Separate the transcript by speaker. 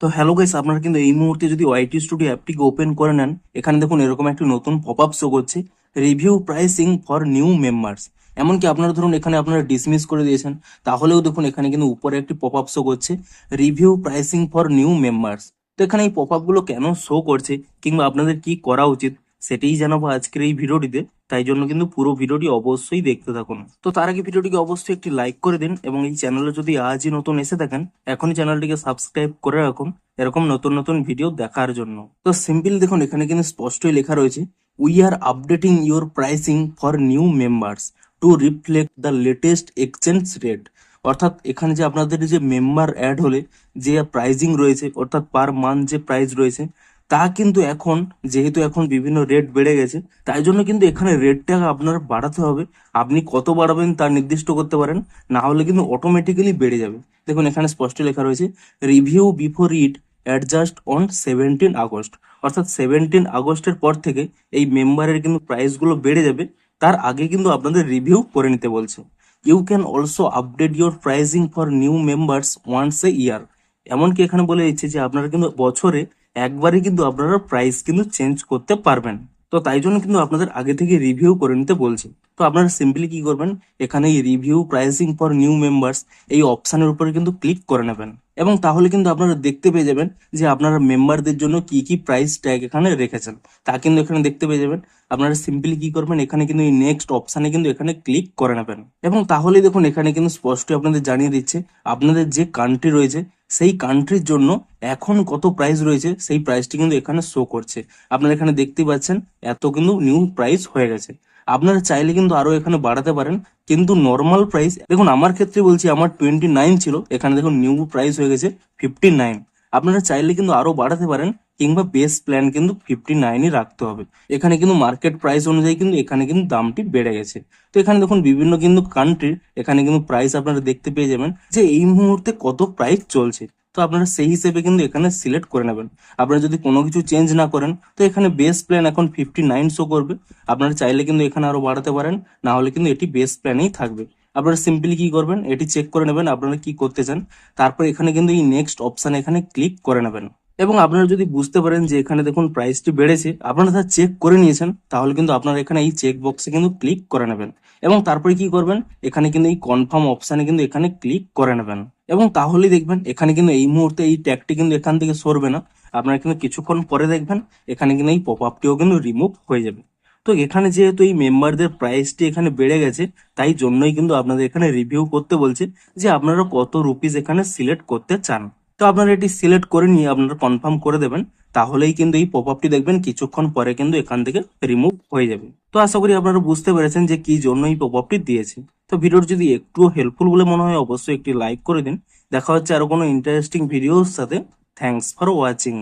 Speaker 1: তো hello guys, আপনারা কিন্তু এই মুহূর্তে যদি ওয়াইটি স্টুডিও অ্যাপটিকে ওপেন করে নেন, এখানে দেখুন এরকম একটি নতুন পপ আপ শো করছে, review pricing for new members. এমনকি আপনারা ধরুন এখানে আপনারা ডিসমিস করে দিয়েছেন, তাহলেও দেখুন এখানে কিন্তু উপরে একটি পপ আপ শো করছে, review pricing for new members. তো এখানে এই পপ আপগুলো কেন শো করছে কিংবা আপনাদের কি করা উচিত সেটাই জানাবো আজকের এই ভিডিওটিতে। তাই জন্য কিন্তু পুরো ভিডিওটি অবশ্যই দেখতে থাকুন। তো তার আগে ভিডিওটিকে অবশ্যই একটি লাইক করে দিন এবং এই চ্যানেলে যদি আজই নতুন এসে থাকেন, এখনই চ্যানেলটিকে সাবস্ক্রাইব করে রাখুন এরকম নতুন নতুন ভিডিও দেখার জন্য। তো সিম্পল দেখুন এখানে কিন্তু স্পষ্টই লেখা রয়েছে, we are updating your pricing for new members two reflect the latest exchange rate. অর্থাৎ এখানে যে আপনাদের যে মেম্বার অ্যাড হলে যে প্রাইজিং রয়েছে, অর্থাৎ পার মান্থ যে প্রাইস রয়েছে, তা কিন্তু এখন যেহেতু এখন বিভিন্ন রেট বেড়ে গেছে, তাই জন্য কিন্তু এখানে রেটটা আপনার বাড়াতে হবে। আপনি কত বাড়াবেন তা নির্দিষ্ট করতে পারেন, না হলে কিন্তু অটোমেটিক্যালি বেড়ে যাবে। দেখুন এখানে স্পষ্ট লেখা রয়েছে, review before it adjust on 17 August. অর্থাৎ 17 আগস্টের পর থেকে এই মেম্বারের কিন্তু প্রাইসগুলো বেড়ে যাবে, তার আগে কিন্তু আপনাদের রিভিউ করে নিতে বলছে। You can also update your pricing for new members once a year. এমনকি এখানে বলে দিচ্ছে যে আপনারা কিন্তু বছরে একবারে কিন্তু আপনারা প্রাইস কিন্তু চেঞ্জ করতে পারবেন। তো তাই জন্য কিন্তু আপনাদের আগে থেকে রিভিউ করে নিতে বলছে। তো আপনারা সিম্পলি কি করবেন, এখানে এই review pricing for new members এই অপশনের উপরে কিন্তু ক্লিক করে নেবেন এবং তাহলে কিন্তু আপনারা দেখতে পেয়ে যাবেন যে আপনারা মেম্বারদের জন্য কি কি প্রাইস ট্যাগ এখানে রেখেছেন তা কিন্তু এখানে দেখতে পেয়ে যাবেন। আপনারা সিম্পলি কি করবেন, এখানে কিন্তু এই নেক্সট অপশানে কিন্তু এখানে ক্লিক করে নেবেন এবং তাহলে দেখুন এখানে কিন্তু স্পষ্টই আপনাদের জানিয়ে দিচ্ছে আপনাদের যে কান্ট্রি রয়েছে সেই কান্ট্রির জন্য এখন কত প্রাইস রয়েছে সেই প্রাইসটি কিন্তু এখানে শো করছে। আপনারা এখানে দেখতে পাচ্ছেন এত কিন্তু নিউ প্রাইস হয়ে গেছে। আপনারা চাইলে কিন্তু আরো এখানে বাড়াতে পারেন, কিন্তু নর্মাল প্রাইস দেখুন আমার ক্ষেত্রে বলছি আমার 29 ছিল, এখানে দেখুন নিউ প্রাইস হয়ে গেছে 59। আপনারা চাইলে কিন্তু আরো বাড়াতে পারেন কিংবা বেস প্ল্যান কিন্তু 59ই রাখতে হবে। এখানে কিন্তু মার্কেট প্রাইস অনুযায়ী কিন্তু এখানে কিন্তু দামটি বেড়ে গেছে। তো এখানে দেখুন বিভিন্ন কিন্তু কান্ট্রির এখানে কিন্তু প্রাইস আপনারা দেখতে পেয়ে যাবেন যে এই মুহূর্তে কত প্রাইস চলছে। তো আপনারা সেই হিসেবে কিন্তু এখানে সিলেক্ট করে নেবেন। আপনারা যদি কোনো কিছু চেঞ্জ না করেন তো এখানে বেস প্ল্যান এখন 59 শো করবে। আপনারা চাইলে কিন্তু এখানে আরো বাড়াতে পারেন, না হলে কিন্তু এটি বেস প্ল্যানেই থাকবে। আপনারা সিম্পলি কি করবেন, এটি চেক করে নেবেন আপনারা কি করতে চান, তারপর এখানে কিন্তু এই নেক্সট অপশন এখানে ক্লিক করে নেবেন। এবং আপনারা যদি বুঝতে পারেন যে এখানে দেখুন প্রাইসটি বেড়েছে, আপনারা তা চেক করে নিয়েছেন, তাহলে কিন্তু আপনারা এখানে এই চেক বক্সে কিন্তু ক্লিক করে নেবেন এবং তারপরে কি করবেন, এখানে কিন্তু এই কনফার্ম অপশানে কিন্তু এখানে ক্লিক করে নেবেন এবং তাহলেই দেখবেন এখানে কিন্তু এই মুহূর্তে এই ট্যাগটি কিন্তু এখান থেকে সরবে না। আপনারা কিন্তু কিছুক্ষণ পরে দেখবেন এখানে কিন্তু এই পপ আপটিও কিন্তু রিমুভ হয়ে যাবে। তো এখানে যেহেতু এই মেম্বারদের প্রাইসটি এখানে বেড়ে গেছে, তাই জন্যই কিন্তু আপনাদের এখানে রিভিউ করতে বলছে যে আপনারা কত রুপিস এখানে সিলেক্ট করতে চান। তো আপনারা এটি সিলেক্ট করে নিয়ে আপনারা কনফার্ম করে দেবেন, তাহলেই কিন্তু এই পপ আপটি দেখবেন কিছুক্ষণ পরে কিন্তু এখান থেকে রিমুভ হয়ে যাবে। তো আশা করি আপনারা বুঝতে পেরেছেন যে কি জন্য এই পপ আপটি দিয়েছে। তো ভিডিওটি যদি একটু হেল্পফুল বলে মনে হয় অবশ্যই একটি লাইক করে দিন। দেখা হচ্ছে আরো কোনো ইন্টারেস্টিং ভিডিওর সাথে। Thanks for watching.